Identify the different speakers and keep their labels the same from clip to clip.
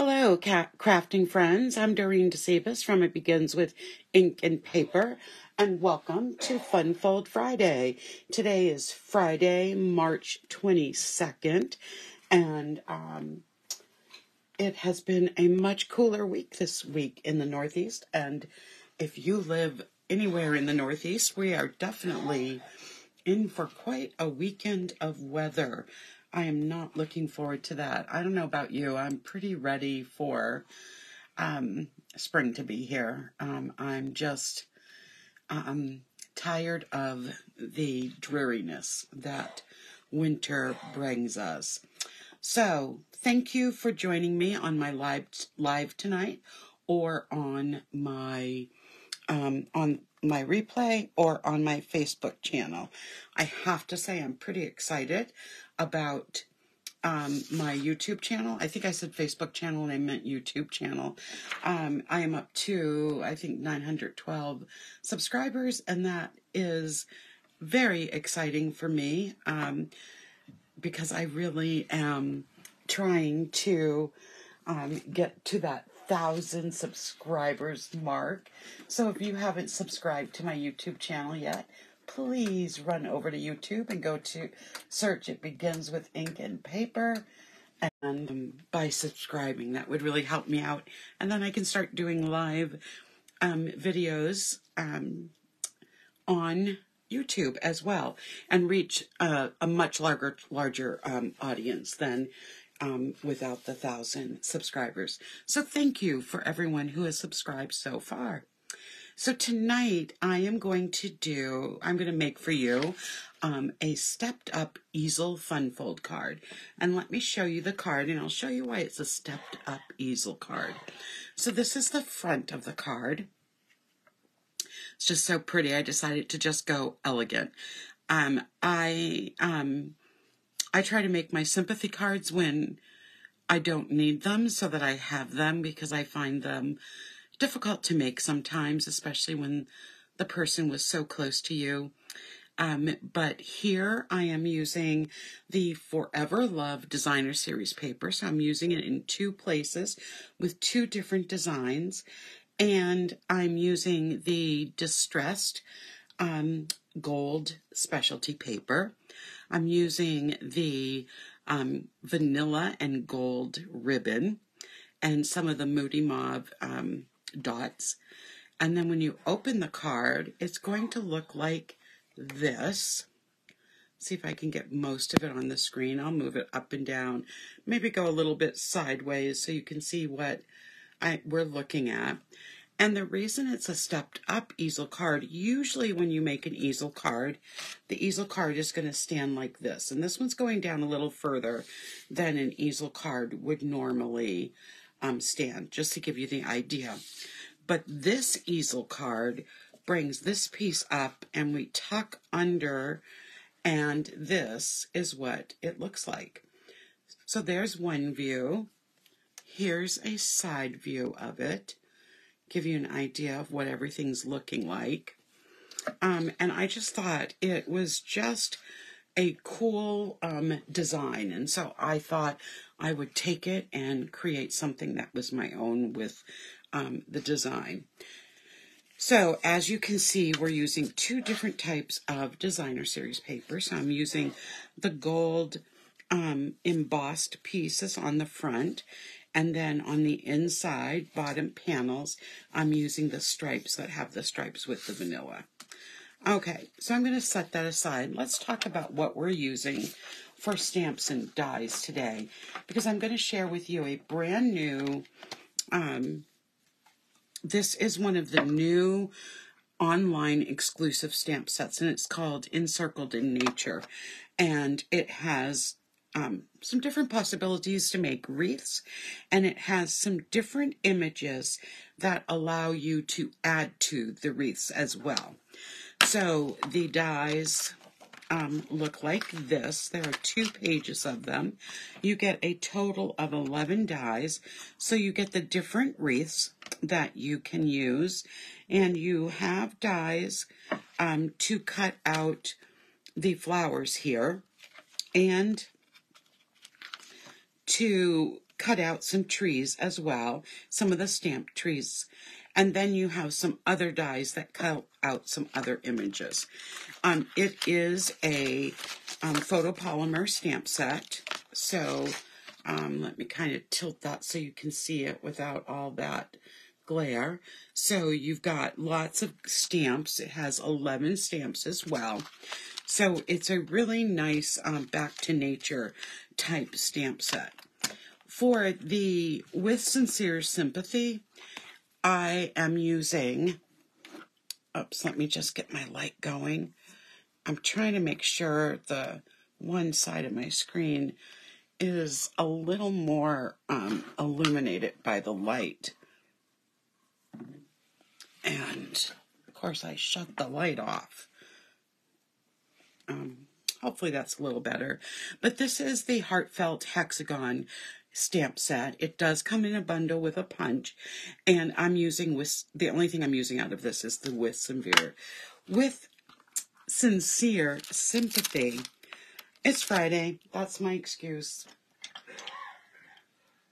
Speaker 1: Hello, crafting friends. I'm Dorene Decibus from It Begins with Ink and Paper, and welcome to Fun Fold Friday. Today is Friday, March 22nd, and it has been a much cooler week this week in the Northeast, and if you live anywhere in the Northeast, we are definitely in for quite a weekend of weather. I am not looking forward to that. I don't know about you. I'm pretty ready for spring to be here. I'm just tired of the dreariness that winter brings us. So thank you for joining me on my live tonight, or on my replay, or on my Facebook channel. I have to say I'm pretty excited about my YouTube channel. I think I said Facebook channel and I meant YouTube channel. I am up to, I think, 912 subscribers, and that is very exciting for me because I really am trying to get to that 1,000 subscribers mark. So if you haven't subscribed to my YouTube channel yet, please run over to YouTube and go to search It Begins with Ink and Paper, and by subscribing, that would really help me out, and then I can start doing live videos on YouTube as well, and reach a much larger audience than without the 1,000 subscribers. So thank you for everyone who has subscribed so far. So tonight I'm going to make for you a stepped up easel fun fold card. And let me show you the card, and I'll show you why it's a stepped up easel card. So this is the front of the card. It's just so pretty. I decided to just go elegant. I try to make my sympathy cards when I don't need them, so that I have them, because I find them difficult to make sometimes, especially when the person was so close to you. But here I am using the Forever Love Designer Series paper. So I'm using it in two places with two different designs. And I'm using the distressed gold specialty paper. I'm using the vanilla and gold ribbon, and some of the Moody Mauve dots. And then when you open the card, it's going to look like this. See if I can get most of it on the screen. I'll move it up and down, maybe go a little bit sideways so you can see what we're looking at. And the reason it's a stepped up easel card, usually when you make an easel card, the easel card is going to stand like this. And this one's going down a little further than an easel card would normally stand, just to give you the idea. But this easel card brings this piece up and we tuck under, and this is what it looks like. So there's one view. Here's a side view of it. Give you an idea of what everything's looking like. And I just thought it was just a cool design, and so I thought I would take it and create something that was my own with the design. So as you can see, we're using two different types of designer series paper. So I'm using the gold embossed pieces on the front, and then on the inside bottom panels, I'm using the stripes that have the stripes with the vanilla. Okay, so I'm going to set that aside. Let's talk about what we're using for stamps and dies today, because I'm going to share with you a brand new, this is one of the new online exclusive stamp sets, and it's called Encircled in Nature, and it has some different possibilities to make wreaths, and it has some different images that allow you to add to the wreaths as well. So the dies look like this. There are 2 pages of them. You get a total of 11 dies, so you get the different wreaths that you can use, and you have dies to cut out the flowers here, and to cut out some trees as well, some of the stamped trees. And then you have some other dies that cut out some other images. It is a photopolymer stamp set. So let me kind of tilt that so you can see it without all that glare. So you've got lots of stamps. It has 11 stamps as well. So it's a really nice back to nature type stamp set. For the With Sincere Sympathy, I am using, oops, let me just get my light going. I'm trying to make sure the one side of my screen is a little more illuminated by the light. And, of course, I shut the light off. Hopefully that's a little better. But this is the Heartfelt Hexagon stamp set. It does come in a bundle with a punch. And I'm using, the only thing I'm using out of this is the With Sincere Sympathy. It's Friday. That's my excuse.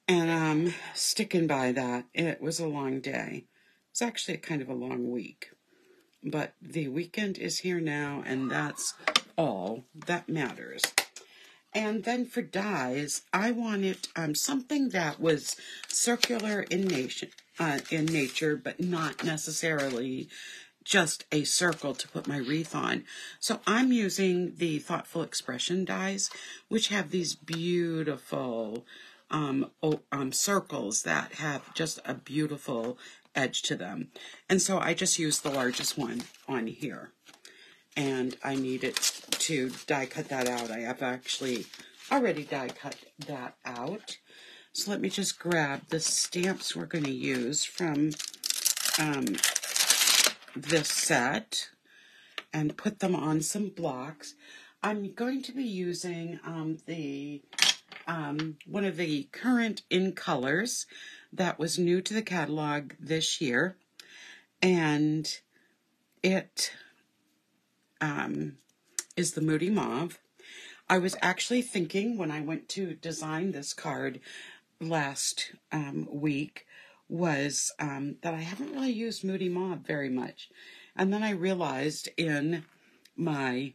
Speaker 1: And I'm sticking by that. It was a long day. It's actually kind of a long week. But the weekend is here now, and that's all that matters. And then for dies, I wanted something that was circular in nature, but not necessarily just a circle to put my wreath on. So I'm using the Thoughtful Expression dies, which have these beautiful circles that have just a beautiful edge to them. And so I just used the largest one on here. And I needed to die cut that out. I have actually already die cut that out. So let me just grab the stamps we're going to use from this set and put them on some blocks. I'm going to be using one of the current in colors that was new to the catalog this year, and it is the Moody Mauve. I was actually thinking when I went to design this card last week was that I haven't really used Moody Mauve very much. And then I realized in my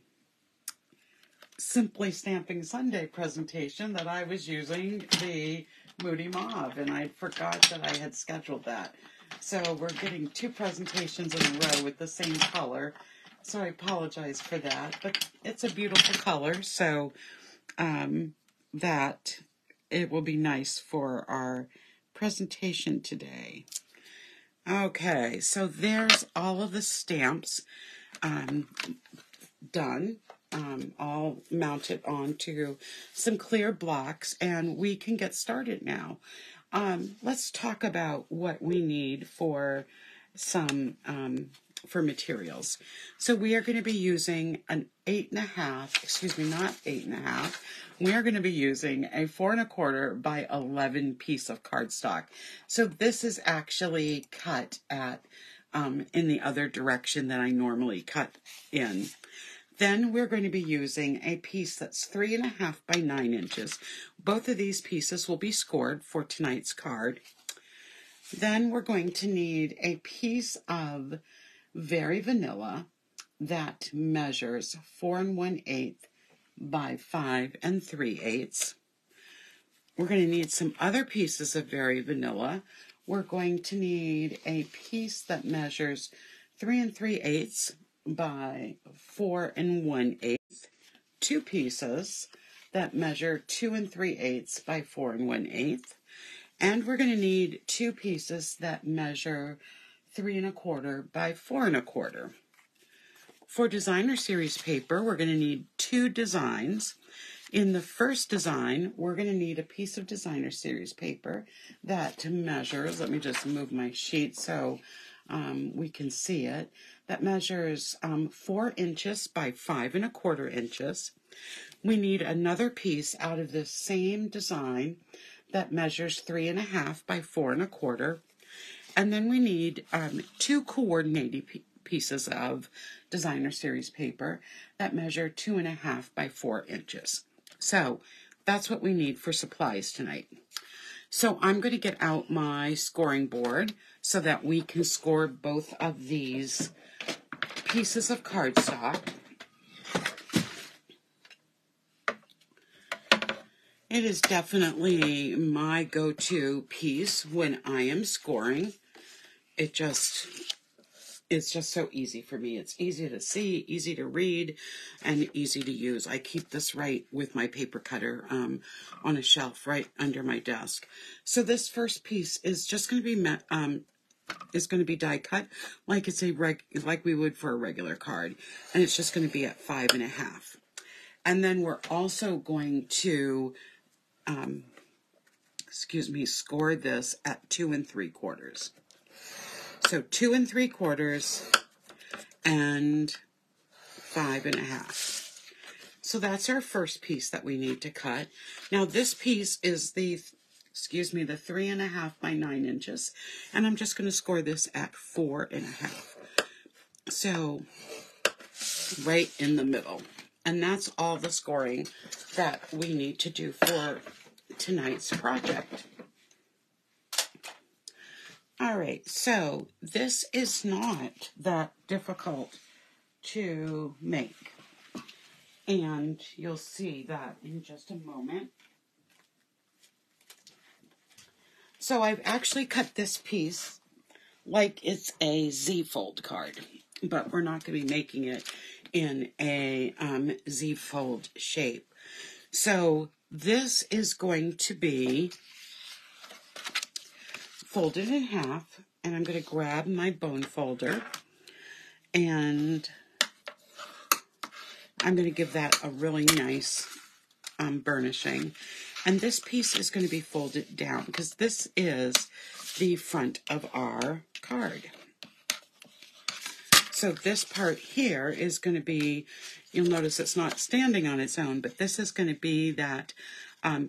Speaker 1: Simply Stamping Sunday presentation that I was using the Moody Mauve, and I forgot that I had scheduled that. So we're getting two presentations in a row with the same color. So I apologize for that, but it's a beautiful color, so that it will be nice for our presentation today. Okay, so there's all of the stamps done, all mounted onto some clear blocks, and we can get started now. Let's talk about what we need for some for materials. So we are going to be using an 8.5, excuse me, not 8.5. We are going to be using a 4 1/4 by 11 piece of cardstock. So this is actually cut at in the other direction that I normally cut in. Then we're going to be using a piece that's 3 1/2 by 9 inches. Both of these pieces will be scored for tonight's card. Then we're going to need a piece of Very Vanilla that measures 4 1/8 by 5 3/8. We're going to need some other pieces of Very Vanilla. We're going to need a piece that measures 3 3/8 by 4 1/8. Two pieces that measure 2 3/8 by 4 1/8. And we're going to need two pieces that measure 3 1/4 by 4 1/4. For designer series paper, we're going to need two designs. In the first design, we're going to need a piece of designer series paper that measures, let me just move my sheet so we can see it, that measures 4 inches by 5 1/4 inches. We need another piece out of the same design that measures 3 1/2 by 4 1/4. And then we need two coordinating pieces of designer series paper that measure 2 1/2 by 4 inches. So that's what we need for supplies tonight. So I'm going to get out my scoring board so that we can score both of these pieces of cardstock. It is definitely my go-to piece when I am scoring. It's just so easy for me. It's easy to see, easy to read, and easy to use. I keep this right with my paper cutter on a shelf right under my desk. So this first piece is just going to be die cut like it's like we would for a regular card, and it's just going to be at 5.5. And then we're also going to score this at 2 3/4. So 2 3/4 and 5.5. So that's our first piece that we need to cut. Now this piece is the 3.5 by 9 inches, and I'm just going to score this at 4.5. So right in the middle. And that's all the scoring that we need to do for tonight's project. All right, so this is not that difficult to make, and you'll see that in just a moment. So I've actually cut this piece like it's a Z-fold card, but we're not going to be making it in a Z-fold shape. So this is going to be folded in half, and I'm going to grab my bone folder, and I'm going to give that a really nice burnishing. And this piece is going to be folded down because this is the front of our card. So this part here is going to be, you'll notice it's not standing on its own, but this is going to be that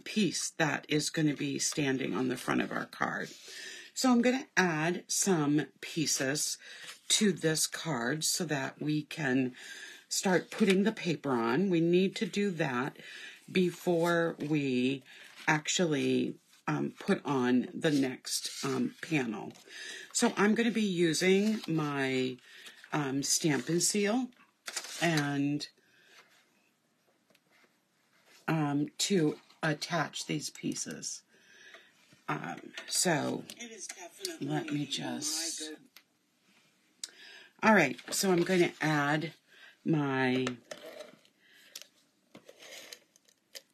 Speaker 1: piece that is going to be standing on the front of our card. So I'm going to add some pieces to this card so that we can start putting the paper on. We need to do that before we actually put on the next panel. So I'm going to be using my Stampin' seal and to attach these pieces. So let me just, all right, so I'm going to add my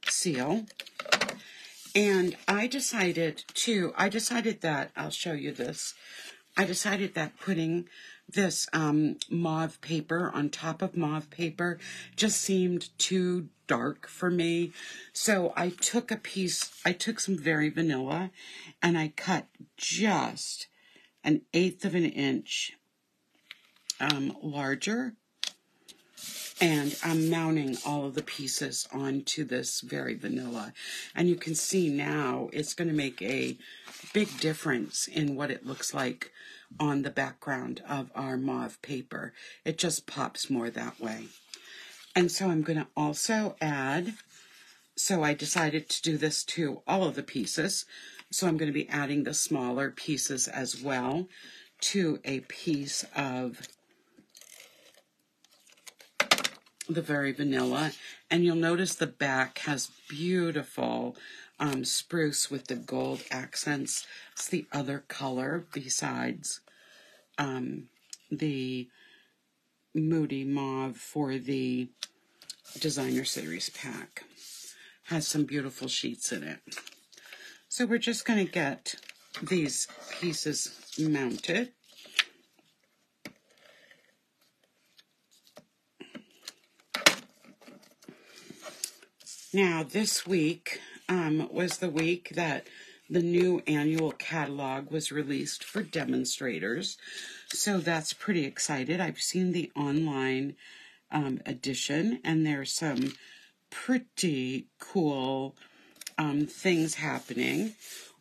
Speaker 1: seal, and I decided that, I'll show you this, I decided that putting this mauve paper on top of mauve paper just seemed too dark for me. So I took some very vanilla, and I cut just 1/8 of an inch larger, and I'm mounting all of the pieces onto this very vanilla. And you can see now it's going to make a big difference in what it looks like on the background of our mauve paper. It just pops more that way. And so I'm going to also add, so I decided to do this to all of the pieces. So I'm going to be adding the smaller pieces as well to a piece of the very vanilla. And you'll notice the back has beautiful spruce with the gold accents. It's the other color besides the Moody Mauve for the Designer Series pack. Has some beautiful sheets in it. So we're just going to get these pieces mounted. Now, this week was the week that the new annual catalog was released for demonstrators. So that's pretty excited. I've seen the online edition, and there's some pretty cool things happening.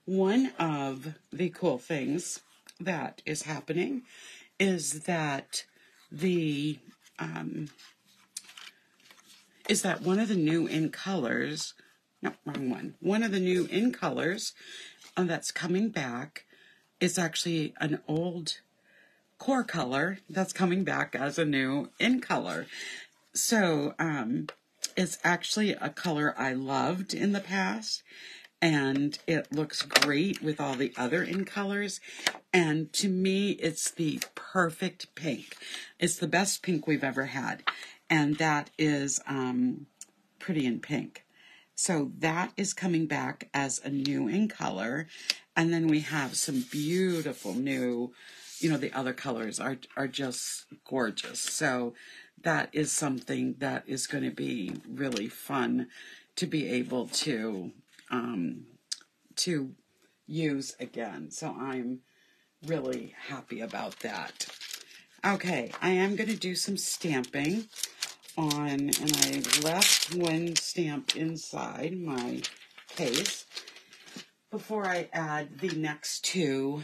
Speaker 1: One of the cool things that is happening is that one of the new in colors, no, wrong one. One of the new in colors that's coming back is actually an old core color that's coming back as a new in color. So it's actually a color I loved in the past, and it looks great with all the other in colors. And to me, it's the perfect pink. It's the best pink we've ever had, and that is Pretty in Pink. So that is coming back as a new in color. And then we have some beautiful new, the other colors are just gorgeous. So that is something that is going to be really fun to be able to use again. So I'm really happy about that. Okay, I am going to do some stamping and I left one stamp inside my case before I add the next two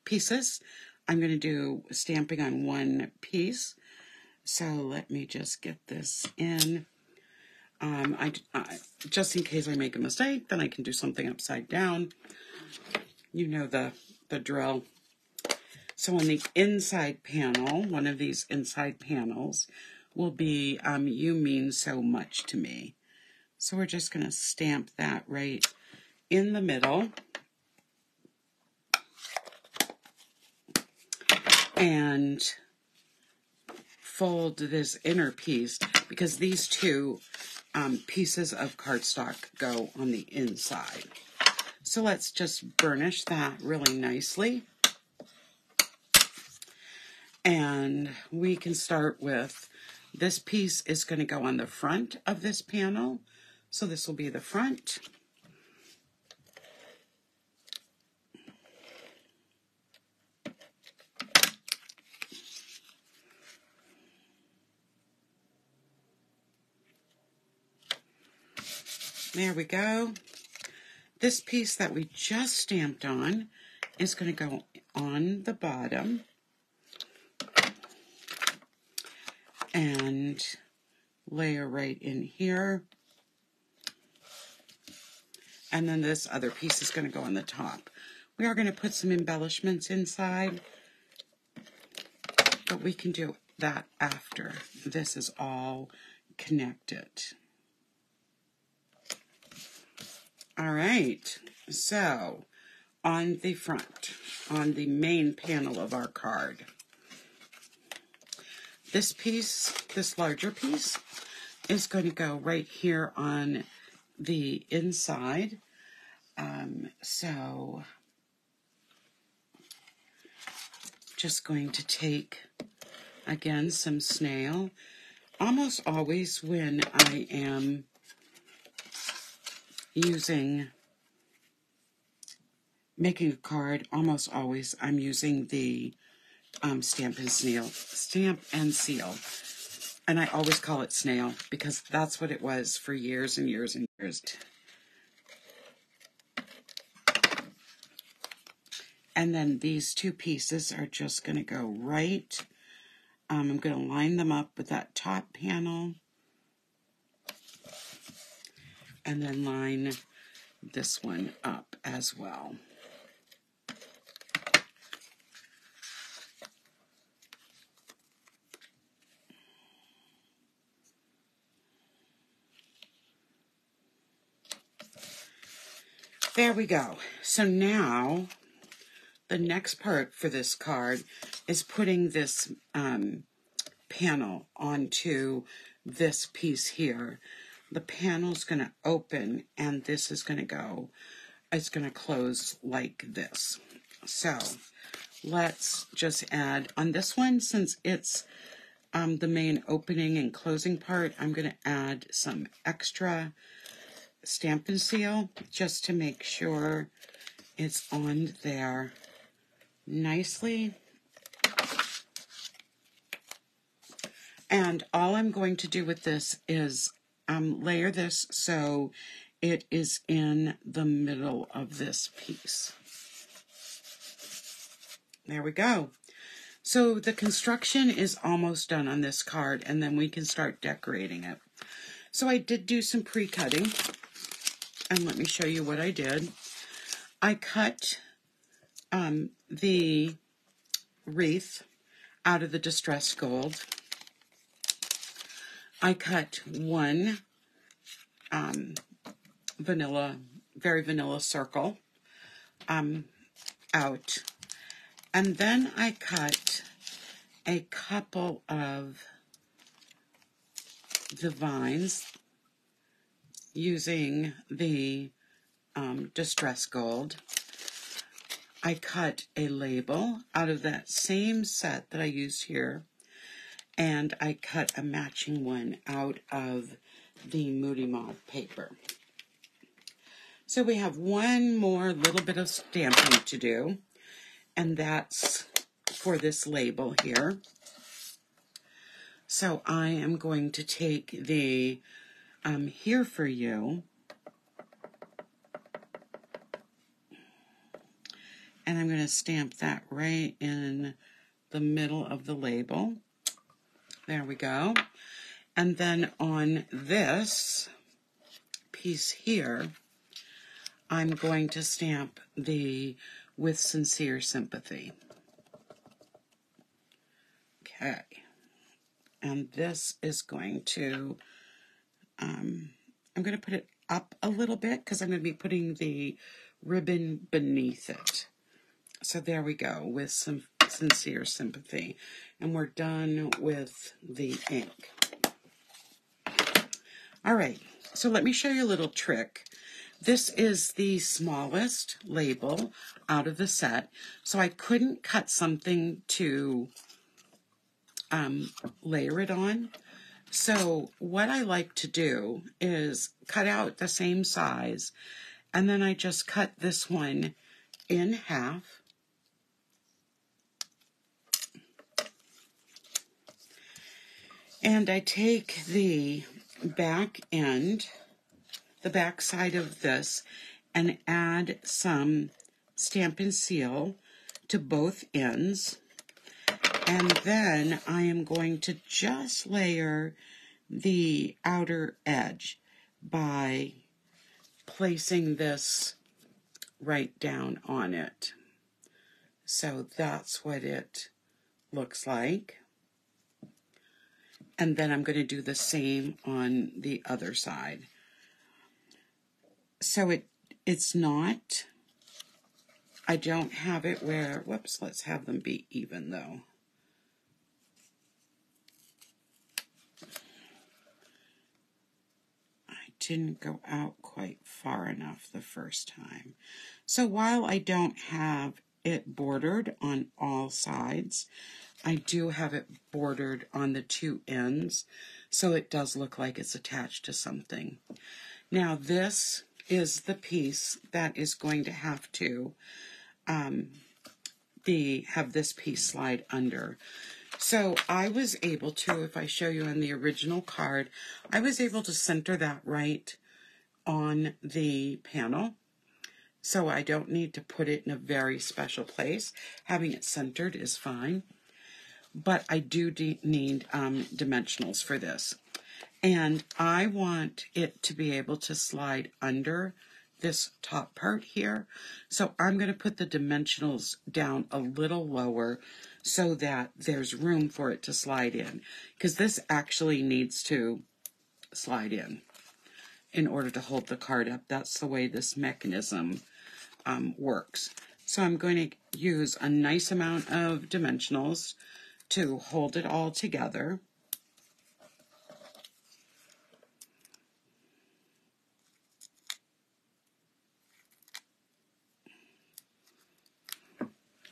Speaker 1: pieces. I'm going to do stamping on one piece. So let me just get this in. Just in case I make a mistake, then I can do something upside down. You know the drill. So on the inside panel, one of these inside panels will be You Mean So Much to Me. So we're just going to stamp that right in the middle. And fold this inner piece, because these two pieces of cardstock go on the inside. So let's just burnish that really nicely. And we can start with, this piece is going to go on the front of this panel. So this will be the front. There we go. This piece that we just stamped on is going to go on the bottom. And layer right in here. And then this other piece is going to go on the top. We are going to put some embellishments inside, but we can do that after this is all connected. All right, so on the front, on the main panel of our card, this piece, this larger piece, is going to go right here on the inside. So just going to take, again, some snail. Almost always when I am making a card, almost always I'm using the Stamp and Seal. And I always call it snail because that's what it was for years and years and years. And then these two pieces are just going to go right. I'm going to line them up with that top panel. And then line this one up as well. There we go. So now the next part for this card is putting this panel onto this piece here. The panel's going to open and this is going to go, it's going to close like this. So let's just add on this one, since it's the main opening and closing part, I'm going to add some extra Stampin' Seal just to make sure it's on there nicely. And all I'm going to do with this is layer this so it is in the middle of this piece. There we go. So the construction is almost done on this card, and then we can start decorating it. So I did do some pre-cutting, and let me show you what I did. I cut the wreath out of the distressed gold. I cut one very vanilla circle out. And then I cut a couple of the vines using the distressed gold. I cut a label out of that same set that I used here, and I cut a matching one out of the Moody Mauve paper. So we have one more little bit of stamping to do, and that's for this label here. So I am going to take the Here For You, and I'm going to stamp that right in the middle of the label. There we go. And then on this piece here, I'm going to stamp the With Sincere Sympathy. Okay. And this is going to, I'm going to put it up a little bit because I'm going to be putting the ribbon beneath it. So there we go, with some Sincere Sympathy. And we're done with the ink. All right, so let me show you a little trick. This is the smallest label out of the set, so I couldn't cut something to layer it on. So what I like to do is cut out the same size, and then I just cut this one in half. And I take the back end, the back side of this, and add some Stampin' Seal to both ends. And then I am going to just layer the outer edge by placing this right down on it. So that's what it looks like. And then I'm going to do the same on the other side. So it's not, I don't have it where, whoops, let's have them be even though. I didn't go out quite far enough the first time. So while I don't have it bordered on all sides, I do have it bordered on the two ends, so it does look like it's attached to something. Now this is the piece that is going to have to have this piece slide under. So I was able to, if I show you on the original card, I was able to center that right on the panel. So I don't need to put it in a very special place. Having it centered is fine. But I do need dimensionals for this. And I want it to be able to slide under this top part here. So I'm going to put the dimensionals down a little lower so that there's room for it to slide in. Because this actually needs to slide in order to hold the card up. That's the way this mechanism works. So I'm going to use a nice amount of dimensionals to hold it all together.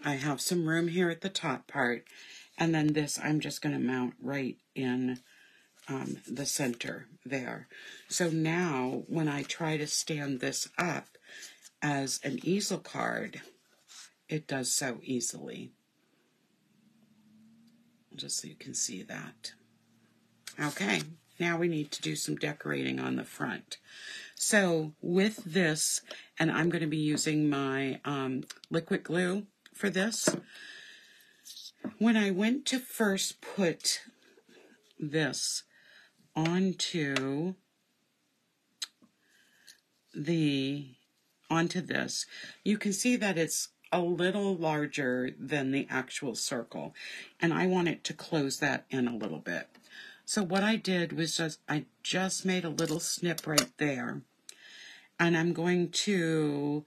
Speaker 1: I have some room here at the top part, and then this I'm just going to mount right in the center there. So now when I try to stand this up as an easel card, it does so easily. Just so you can see that. Okay, now we need to do some decorating on the front. So with this, and I'm going to be using my liquid glue for this. When I went to first put this onto the onto this, you can see that it's a little larger than the actual circle, and I want it to close that in a little bit. So what I did was I just made a little snip right there, and I'm going to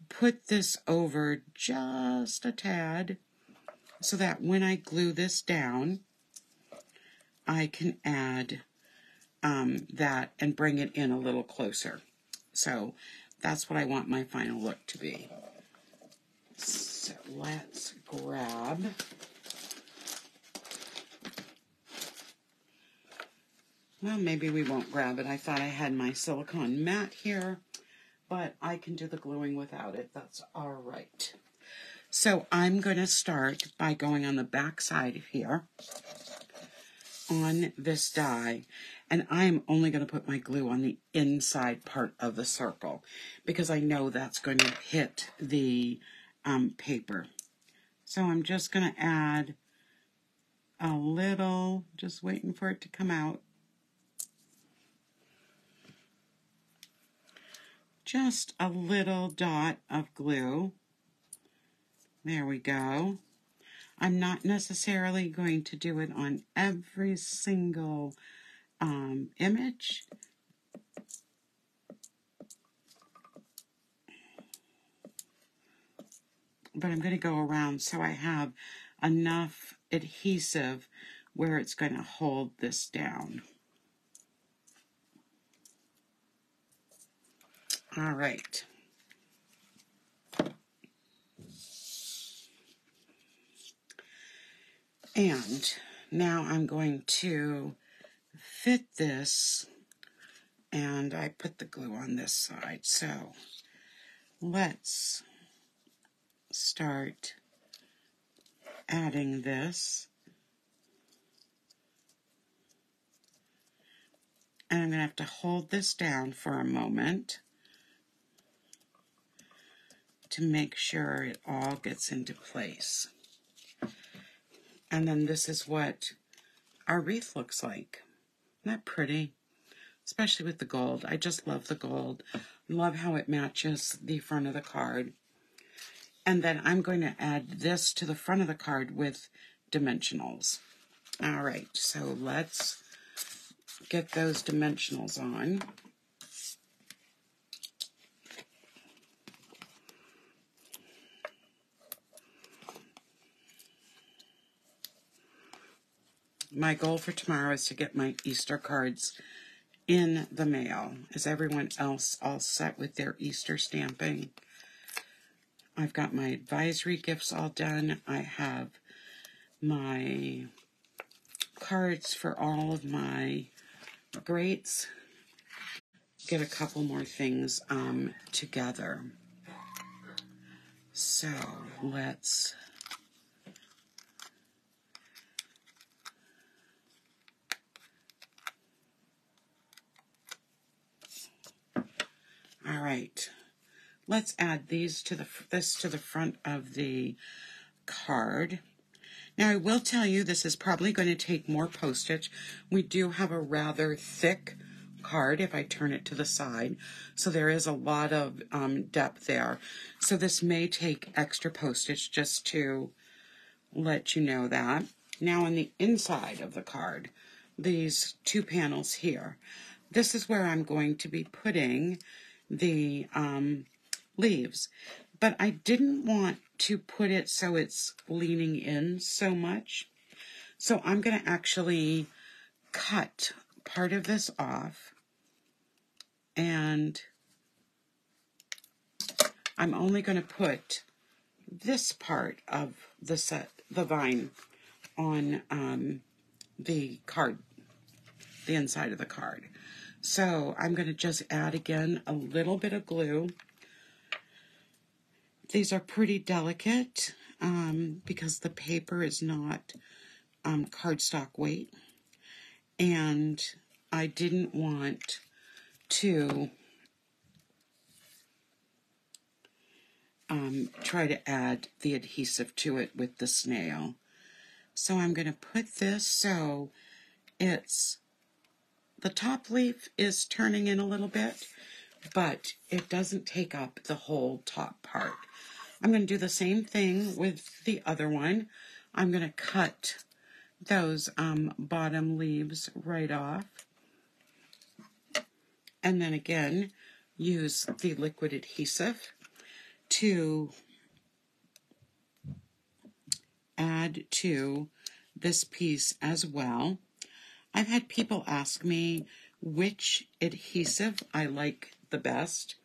Speaker 1: put this over just a tad so that when I glue this down, I can add that and bring it in a little closer. So that's what I want my final look to be. So let's grab well, maybe we won't grab it. I thought I had my silicone mat here, but I can do the gluing without it. That's all right. So I'm going to start by going on the back side here on this die, and I'm only going to put my glue on the inside part of the circle because I know that's going to hit the paper. So I'm just going to add a little, just waiting for it to come out, just a little dot of glue. There we go. I'm not necessarily going to do it on every single image. But I'm going to go around so I have enough adhesive where it's going to hold this down. All right. And now I'm going to fit this, and I put the glue on this side. So let's start adding this. And I'm going to have to hold this down for a moment to make sure it all gets into place. And then this is what our wreath looks like. Isn't that pretty? Especially with the gold. I just love the gold. Love how it matches the front of the card. And then I'm going to add this to the front of the card with dimensionals. All right, so let's get those dimensionals on. My goal for tomorrow is to get my Easter cards in the mail. Is everyone else all set with their Easter stamping? I've got my advisory gifts all done. I have my cards for all of my greats. Get a couple more things together. So let's all right. Let's add these to this to the front of the card. Now I will tell you this is probably going to take more postage. We do have a rather thick card if I turn it to the side, so there is a lot of depth there. So this may take extra postage, just to let you know that. Now on the inside of the card, these two panels here, this is where I'm going to be putting the leaves, but I didn't want to put it so it's leaning in so much. So I'm going to actually cut part of this off, and I'm only going to put this part of the vine on the card, the inside of the card. So I'm going to just add again a little bit of glue. These are pretty delicate because the paper is not cardstock weight, and I didn't want to try to add the adhesive to it with the snail. So I'm going to put this so it's, the top leaf is turning in a little bit, but it doesn't take up the whole top part. I'm going to do the same thing with the other one. I'm going to cut those bottom leaves right off. And then again, use the liquid adhesive to add to this piece as well. I've had people ask me which adhesive I like the best,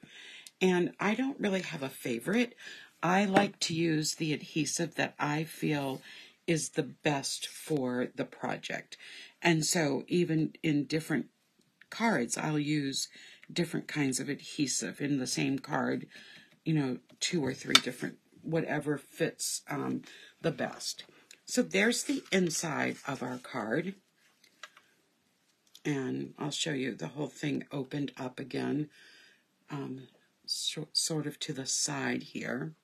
Speaker 1: and I don't really have a favorite. I like to use the adhesive that I feel is the best for the project. And so even in different cards, I'll use different kinds of adhesive in the same card, you know, 2 or 3 different, whatever fits the best. So there's the inside of our card. And I'll show you the whole thing opened up again, sort of to the side here.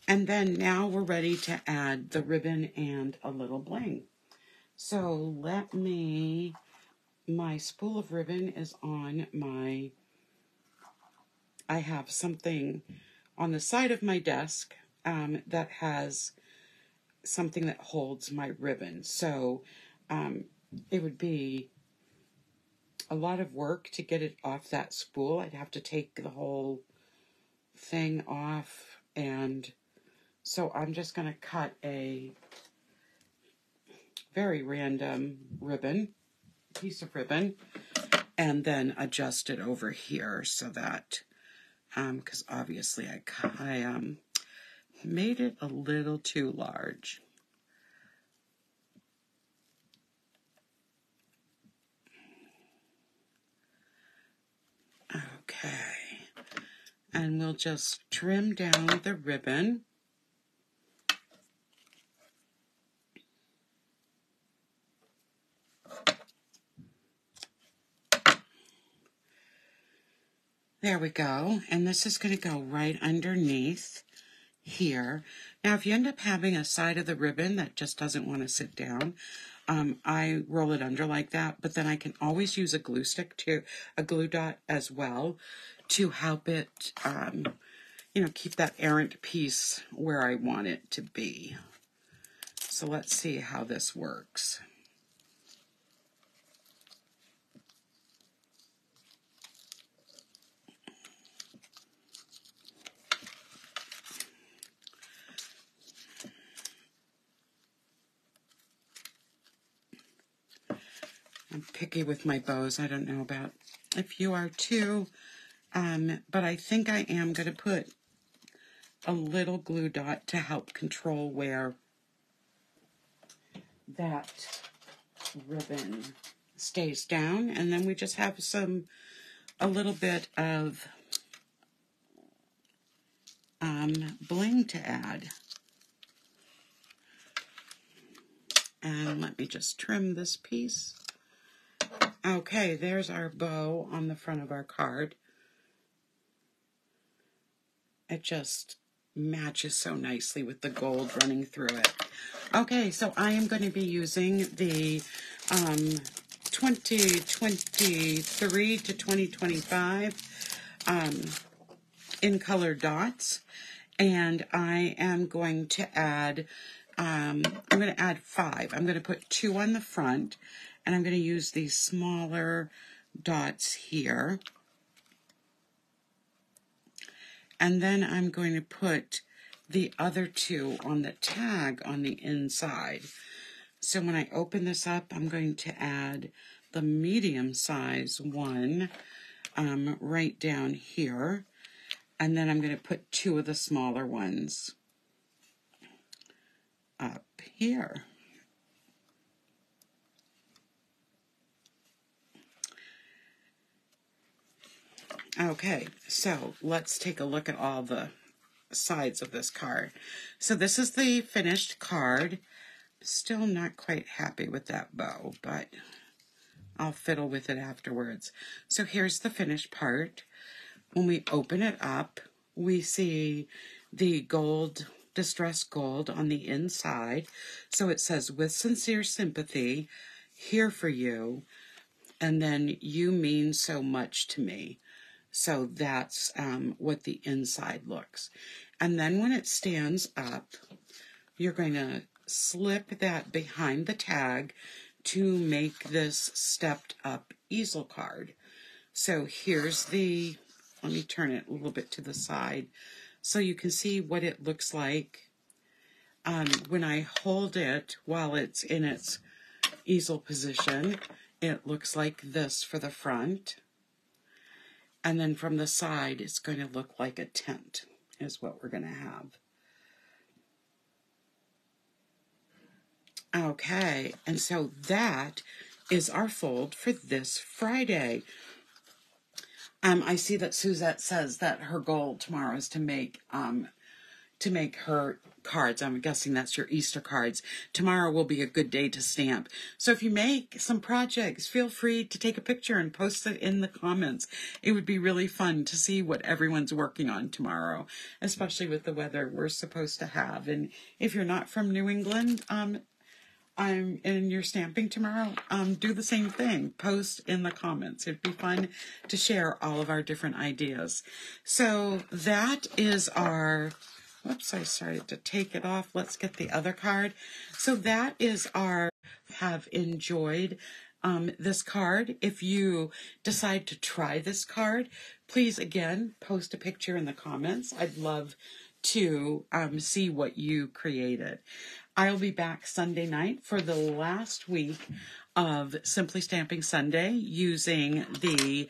Speaker 1: And then now we're ready to add the ribbon and a little bling. So my spool of ribbon is on I have something on the side of my desk that has something that holds my ribbon. So it would be a lot of work to get it off that spool. I'd have to take the whole thing off, and so I'm just going to cut a very random piece of ribbon, and then adjust it over here so that, because obviously I made it a little too large. Okay, and we'll just trim down the ribbon. There we go, and this is going to go right underneath here. Now, if you end up having a side of the ribbon that just doesn't want to sit down, I roll it under like that, but then I can always use a glue stick a glue dot as well to help it, you know, keep that errant piece where I want it to be. So let's see how this works. I'm picky with my bows. I don't know about if you are too, but I think I am going to put a little glue dot to help control where that ribbon stays down, and then we just have a little bit of bling to add. And let me just trim this piece. Okay, there's our bow on the front of our card. It just matches so nicely with the gold running through it. Okay, so I am going to be using the 2023 to 2025 in color dots, and I am going to add, I'm going to add 5. I'm going to put 2 on the front, and I'm going to use these smaller dots here. And then I'm going to put the other 2 on the tag on the inside. So when I open this up, I'm going to add the medium size one right down here. And then I'm going to put 2 of the smaller ones up here. Okay, so let's take a look at all the sides of this card. So this is the finished card. Still not quite happy with that bow, but I'll fiddle with it afterwards. So here's the finished part. When we open it up, we see the gold, distressed gold on the inside. So it says, "With sincere sympathy, here for you," and then "you mean so much to me." So that's what the inside looks. And then when it stands up, you're going to slip that behind the tag to make this stepped up easel card. So here's the, let me turn it a little bit to the side so you can see what it looks like when I hold it while it's in its easel position. It looks like this for the front. And then from the side, it's going to look like a tent is what we're going to have. Okay, and so that is our fold for this Friday. I see that Suzette says that her goal tomorrow is to make her cards. I'm guessing that's your Easter cards. Tomorrow will be a good day to stamp. So if you make some projects, feel free to take a picture and post it in the comments. It would be really fun to see what everyone's working on tomorrow, especially with the weather we're supposed to have. And if you're not from New England, and you're stamping tomorrow, do the same thing. Post in the comments. It'd be fun to share all of our different ideas. So that is our, whoops, I started to take it off. Let's get the other card. So that is our, have enjoyed this card. If you decide to try this card, please again, post a picture in the comments. I'd love to see what you created. I'll be back Sunday night for the last week of Simply Stamping Sunday using the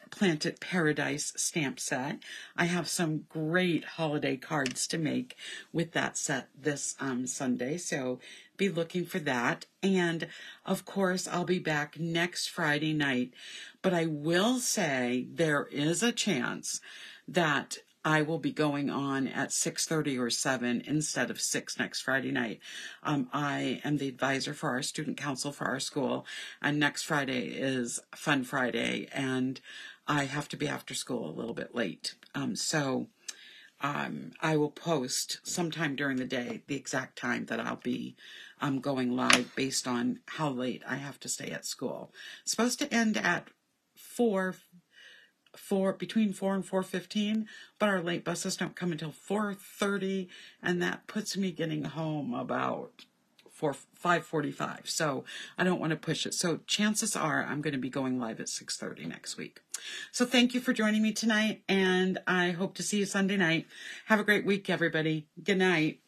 Speaker 1: Planted Paradise stamp set. I have some great holiday cards to make with that set this Sunday, so be looking for that. And of course, I'll be back next Friday night, but I will say there is a chance that I will be going on at 6:30 or 7 instead of 6 next Friday night. I am the advisor for our student council for our school, and next Friday is Fun Friday, and I have to be after school a little bit late. So I will post sometime during the day the exact time that I'll be going live based on how late I have to stay at school. It's supposed to end at 4 between 4 and 4:15, but our late buses don't come until 4:30, and that puts me getting home about 5:45. So I don't want to push it. So chances are I'm going to be going live at 6:30 next week. So thank you for joining me tonight, and I hope to see you Sunday night. Have a great week, everybody. Good night.